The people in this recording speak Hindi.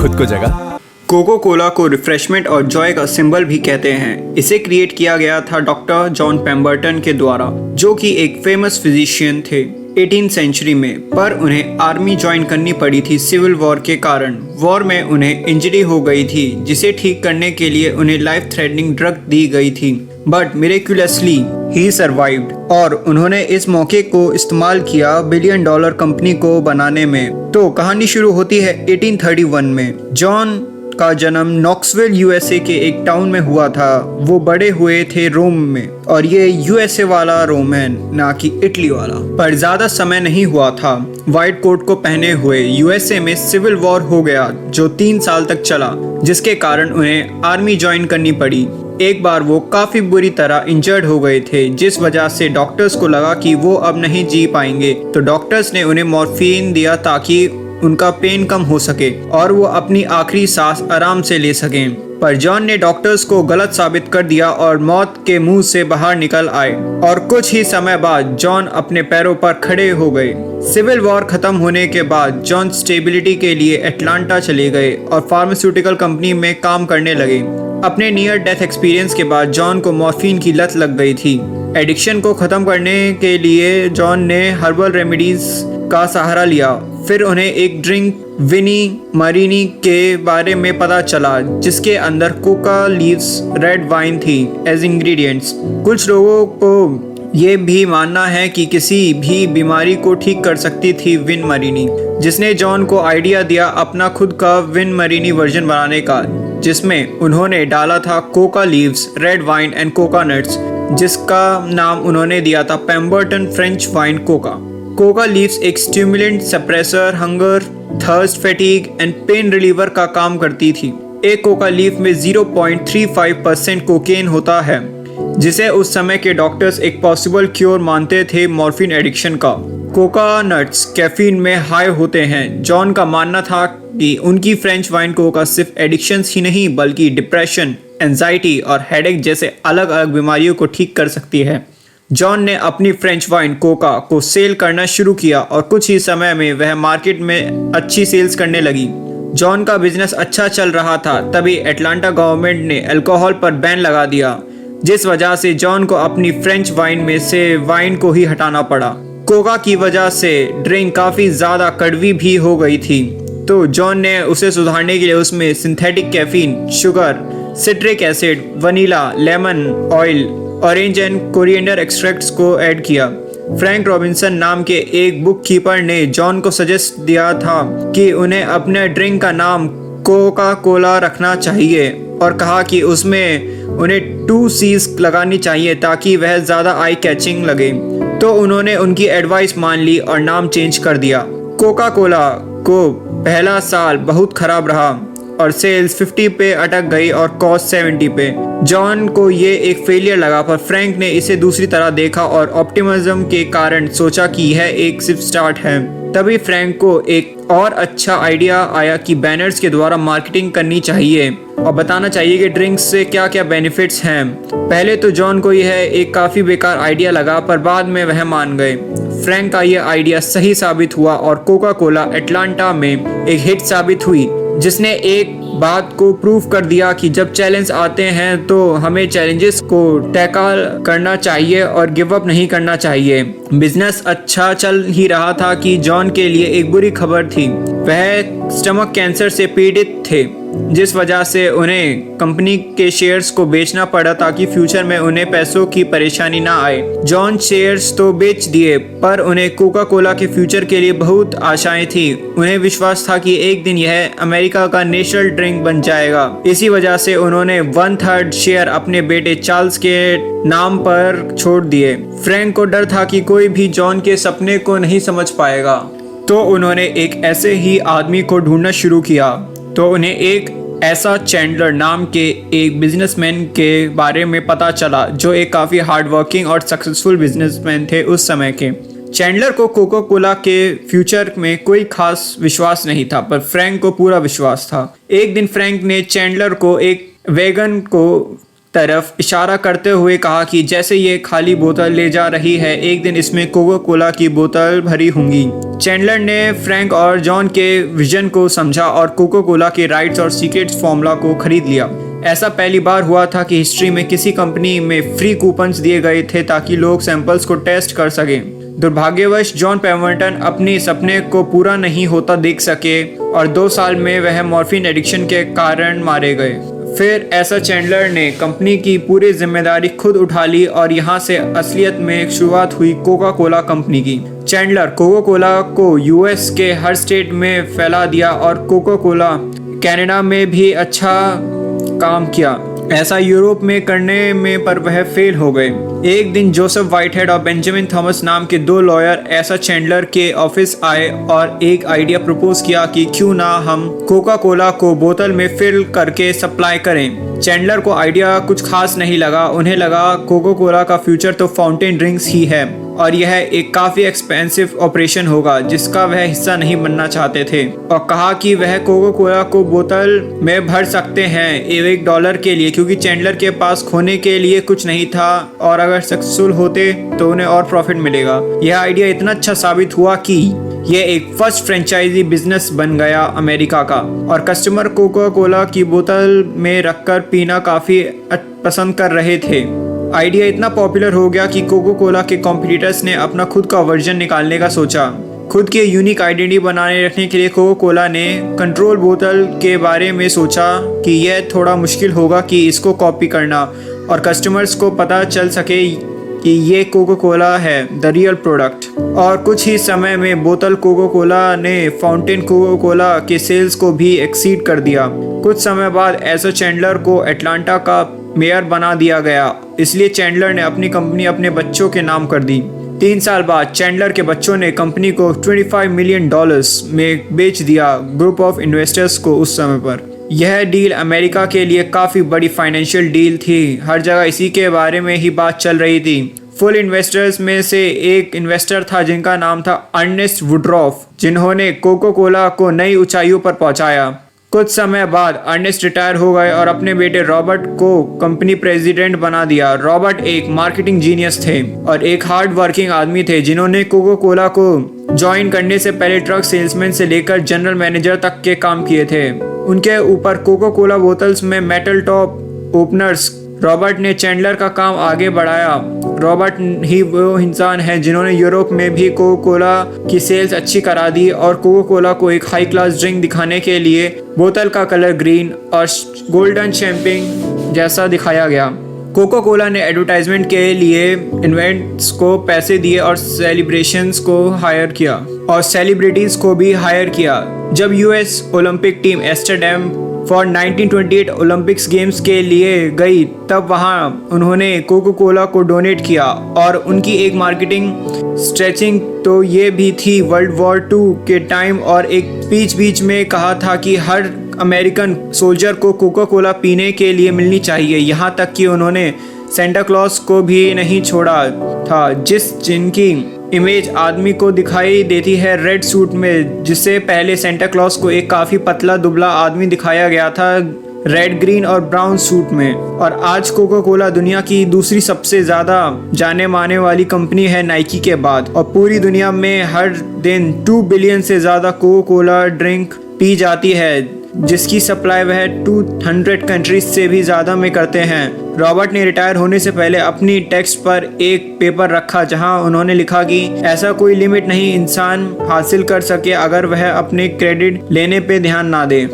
खुद को जगह। कोको कोला को रिफ्रेशमेंट और जॉय का सिंबल भी कहते हैं। इसे क्रिएट किया गया था डॉक्टर जॉन पेम्बर्टन के द्वारा, जो कि एक फेमस फिजिशियन थे 18th सेंचुरी में, पर उन्हें आर्मी ज्वाइन करनी पड़ी थी सिविल वॉर के कारण। वॉर में उन्हें इंजरी हो गई थी, जिसे ठीक करने के लिए उन्हें लाइफ थ्रेटनिंग ड्रग दी गई थी, बट मिरेक्युलसली ही सर्वाइव्ड और उन्होंने इस मौके को इस्तेमाल किया $1 बिलियन कंपनी को बनाने में। तो कहानी शुरू होती है 1831 में। जॉन का जन्म नॉक्सविल यूएसए के एक टाउन में हुआ था। वो बड़े हुए थे रोम में, और ये यूएसए वाला रोम है, ना कि इटली वाला। पर ज्यादा समय नहीं हुआ था व्हाइट कोट को पहने हुए। यूएसए में सिविल वॉर हो गया जो 3 साल तक चला, जिसके कारण उन्हें आर्मी ज्वाइन करनी पड़ी। एक बार वो काफी बुरी तरह इंजर्ड हो गए थे, जिस वजह से डॉक्टर्स को लगा कि वो अब नहीं जी पाएंगे। तो डॉक्टर्स ने उन्हें मॉर्फिन दिया ताकि उनका पेन कम हो सके और वो अपनी आखिरी सांस आराम से ले सकें। पर जॉन ने डॉक्टर्स को गलत साबित कर दिया और मौत के मुंह से बाहर निकल आए, और कुछ ही समय बाद जॉन अपने पैरों पर खड़े हो गए। सिविल वॉर खत्म होने के बाद जॉन स्टेबिलिटी के लिए एटलांटा चले गए और फार्मास्यूटिकल कंपनी में काम करने लगे। अपने नियर डेथ एक्सपीरियंस के बाद जॉन को मॉर्फिन की लत लग गई थी। एडिक्शन को खत्म करने के लिए जॉन ने हर्बल रेमेडीज का सहारा लिया। फिर उन्हें एक ड्रिंक विनी मरीनी के बारे में पता चला, जिसके अंदर कोका लीव्स रेड वाइन थी एज इंग्रेडिएंट्स। कुछ लोगों को ये भी मानना है कि किसी भी बीमारी को ठीक कर सकती थी विन मरीनी, जिसने जॉन को आइडिया दिया अपना खुद का विन मरीनी वर्जन बनाने का, जिसमें उन्होंने डाला था coca leaves, red wine and coca nuts, जिसका नाम उन्होंने दिया था Pemberton French wine coca. Coca leaves एक stimulant, suppressor, hunger, thirst, fatigue and pain reliever का काम करती थी। एक कोका लीफ में 0.35% कोकेन होता है, जिसे उस समय के डॉक्टर्स एक पॉसिबल क्योर मानते थे मॉर्फिन एडिक्शन का। कोका नट्स कैफीन में हाई होते हैं। जॉन का मानना था कि उनकी फ्रेंच वाइन कोका सिर्फ एडिक्शंस ही नहीं बल्कि डिप्रेशन, एंजाइटी और हेडेक जैसे अलग अलग बीमारियों को ठीक कर सकती है। जॉन ने अपनी फ्रेंच वाइन कोका को सेल करना शुरू किया और कुछ ही समय में वह मार्केट में अच्छी सेल्स करने लगी। जॉन का बिजनेस अच्छा चल रहा था, तभी एटलांटा गवर्नमेंट ने अल्कोहल पर बैन लगा दिया, जिस वजह से जॉन को अपनी फ्रेंच वाइन में से वाइन को ही हटाना पड़ा। कोका की वजह से ड्रिंक काफ़ी ज़्यादा कड़वी भी हो गई थी, तो जॉन ने उसे सुधारने के लिए उसमें synthetic caffeine, sugar, citric acid, vanilla, lemon oil, orange and coriander extracts को ऐड किया। फ्रैंक रॉबिन्सन नाम के एक बुक कीपर ने जॉन को सजेस्ट दिया था कि उन्हें अपने ड्रिंक का नाम कोका कोला रखना चाहिए, और कहा कि उसमें उन्हें 2 C's लगानी चाहिए ताकि वह ज़्यादा आई कैचिंग लगे। तो उन्होंने उनकी एडवाइस मान ली और नाम चेंज कर दिया। कोका कोला को पहला साल बहुत खराब रहा और सेल्स 50 पे अटक गई और कॉस्ट 70 पे। जॉन को ये एक फेलियर लगा, पर फ्रैंक ने इसे दूसरी तरह देखा और ऑप्टिमिज्म के कारण सोचा कि यह एक सिर्फ स्टार्ट है। तभी फ्रैंक को एक और अच्छा आइडिया आया कि बैनर्स के द्वारा मार्केटिंग करनी चाहिए और बताना चाहिए कि ड्रिंक्स से क्या क्या बेनिफिट्स हैं। पहले तो जॉन को यह एक काफ़ी बेकार आइडिया लगा, पर बाद में वह मान गए। फ्रैंक का यह आइडिया सही साबित हुआ और कोका कोला एटलांटा में एक हिट साबित हुई, जिसने एक बात को प्रूव कर दिया कि जब चैलेंज आते हैं तो हमें चैलेंजेस को टैकल करना चाहिए और गिव अप नहीं करना चाहिए। बिजनेस अच्छा चल ही रहा था कि जॉन के लिए एक बुरी खबर थी। वह स्टमक कैंसर से पीड़ित थे, जिस वजह से उन्हें कंपनी के शेयर्स को बेचना पड़ा ताकि फ्यूचर में उन्हें पैसों की परेशानी ना आए। जॉन शेयर्स तो बेच दिए, पर उन्हें कोका कोला के फ्यूचर के लिए बहुत आशाएं थी। उन्हें विश्वास था कि एक दिन यह अमेरिका का नेशनल ड्रिंक बन जाएगा। इसी वजह से उन्होंने 1/3 शेयर अपने बेटे चार्ल्स के नाम पर छोड़ दिए। फ्रैंक को डर था कि कोई भी जॉन के सपने को नहीं समझ पाएगा, तो उन्होंने एक ऐसे ही आदमी को ढूंढना शुरू किया। तो उन्हें एक ऐसा चैंडलर नाम के एक बिजनेसमैन के बारे में पता चला, जो एक काफ़ी हार्ड वर्किंग और सक्सेसफुल बिजनेसमैन थे उस समय के। चैंडलर को कोका कोला के फ्यूचर में कोई खास विश्वास नहीं था, पर फ्रैंक को पूरा विश्वास था। एक दिन फ्रैंक ने चैंडलर को एक वैगन को तरफ इशारा करते हुए कहा कि जैसे ये खाली बोतल ले जा रही है, एक दिन इसमें कोका कोला की बोतल भरी होंगी। चैंडलर ने फ्रैंक और जॉन के विजन को समझा और कोका कोला के राइट्स और सीक्रेट्स फॉर्मूला को खरीद लिया। ऐसा पहली बार हुआ था कि हिस्ट्री में किसी कंपनी में फ्री कूपन्स दिए गए थे ताकि लोग सैंपल्स को टेस्ट कर सकें। दुर्भाग्यवश जॉन पेम्बरटन अपने सपने को पूरा नहीं होता देख सके और 2 साल में वह मॉर्फिन एडिक्शन के कारण मारे गए। फिर ऐसा चैंडलर ने कंपनी की पूरी जिम्मेदारी खुद उठा ली और यहाँ से असलियत में शुरुआत हुई कोका कोला कंपनी की। चैंडलर कोका कोला को यूएस के हर स्टेट में फैला दिया और कोका कोला कनाडा में भी अच्छा काम किया। ऐसा यूरोप में करने में पर वह फेल हो गए। एक दिन जोसेफ व्हाइटहेड और बेंजामिन थॉमस नाम के 2 लॉयर ऐसा चैंडलर के ऑफिस आए और एक आइडिया प्रपोज किया कि क्यों ना हम कोका कोला को बोतल में फिल करके सप्लाई करें। चैंडलर को आइडिया कुछ खास नहीं लगा। उन्हें लगा कोका कोला का फ्यूचर तो फाउंटेन ड्रिंक्स ही है और यह एक काफ़ी एक्सपेंसिव ऑपरेशन होगा जिसका वह हिस्सा नहीं बनना चाहते थे, और कहा कि वह कोका कोला को बोतल में भर सकते हैं $1 के लिए, क्योंकि चैंडलर के पास खोने के लिए कुछ नहीं था और अगर सक्सेसफुल होते तो उन्हें और प्रॉफिट मिलेगा। यह आइडिया इतना अच्छा साबित हुआ कि यह एक फर्स्ट फ्रेंचाइजी बिजनेस बन गया अमेरिका का, और कस्टमर कोका कोला की बोतल में रखकर पीना काफ़ी पसंद कर रहे थे। आइडिया इतना पॉपुलर हो गया कि कोका कोला के कॉम्पिटिटर्स ने अपना खुद का वर्जन निकालने का सोचा। खुद के यूनिक आइडेंटिटी बनाए रखने के लिए कोका कोला ने कंट्रोल बोतल के बारे में सोचा कि यह थोड़ा मुश्किल होगा कि इसको कॉपी करना और कस्टमर्स को पता चल सके कि ये कोका कोला है द रियल प्रोडक्ट। और कुछ ही समय में बोतल कोका कोला ने फाउंटेन कोका कोला के सेल्स को भी एक्सीड कर दिया। कुछ समय बाद ऐसा चैंडलर को एटलांटा का मेयर बना दिया गया, इसलिए चैंडलर ने अपनी कंपनी अपने बच्चों के नाम कर दी। 3 साल बाद चैंडलर के बच्चों ने कंपनी को $25 मिलियन में बेच दिया ग्रुप ऑफ इन्वेस्टर्स को उस समय पर। यह डील अमेरिका के लिए काफ़ी बड़ी फाइनेंशियल डील थी। हर जगह इसी के बारे में ही बात चल रही थी। फुल इन्वेस्टर्स में से एक इन्वेस्टर था जिनका नाम था अर्नेस्ट वुडरॉफ, जिन्होंने कोका कोला को नई ऊंचाइयों पर पहुंचाया। कुछ समय बाद अर्नेस्ट रिटायर हो गए और अपने बेटे रॉबर्ट को कंपनी प्रेसिडेंट बना दिया। रॉबर्ट एक मार्केटिंग जीनियस थे और एक हार्ड वर्किंग आदमी थे जिन्होंने कोका कोला को ज्वाइन करने से पहले ट्रक सेल्समैन से लेकर जनरल मैनेजर तक के काम किए थे। उनके ऊपर कोका कोला बोतल्स में मेटल टॉप ओपनर्स रॉबर्ट ने चैंडलर का काम आगे बढ़ाया। रॉबर्ट ही वो इंसान है जिन्होंने यूरोप में भी कोका कोला की सेल्स अच्छी करा दी और कोका कोला को एक हाई क्लास ड्रिंक दिखाने के लिए बोतल का कलर ग्रीन और गोल्डन शैंपेन जैसा दिखाया गया। कोका कोला ने एडवर्टाइजमेंट के लिए इवेंट्स को पैसे दिए और सेलिब्रेशंस को हायर किया और सेलिब्रिटीज को भी हायर किया। जब US Olympic team Amsterdam for 1928 Olympics games के लिए गई तब वहां उन्होंने कोका कोला को डोनेट किया और उनकी एक मार्केटिंग स्ट्रेचिंग तो ये भी थी वर्ल्ड वॉर 2 के टाइम, और एक स्पीच बीच में कहा था कि हर अमेरिकन सोल्जर को कोका कोला पीने के लिए मिलनी चाहिए। यहाँ तक कि उन्होंने सेंटा क्लॉज को भी नहीं छोड़ा था, जिनकी इमेज आदमी को दिखाई देती है रेड सूट में, जिससे पहले सेंटा क्लॉज को एक काफ़ी पतला दुबला आदमी दिखाया गया था रेड, ग्रीन और ब्राउन सूट में। और आज कोका कोला दुनिया की दूसरी सबसे ज़्यादा जाने माने वाली कंपनी है नाइकी के बाद, और पूरी दुनिया में हर दिन 2 बिलियन से ज़्यादा कोका कोला ड्रिंक पी जाती है, जिसकी सप्लाई वह 200 कंट्रीज से भी ज़्यादा में करते हैं। रॉबर्ट ने रिटायर होने से पहले अपनी टेक्स्ट पर एक पेपर रखा जहां उन्होंने लिखा कि ऐसा कोई लिमिट नहीं इंसान हासिल कर सके अगर वह अपने क्रेडिट लेने पे ध्यान ना दे।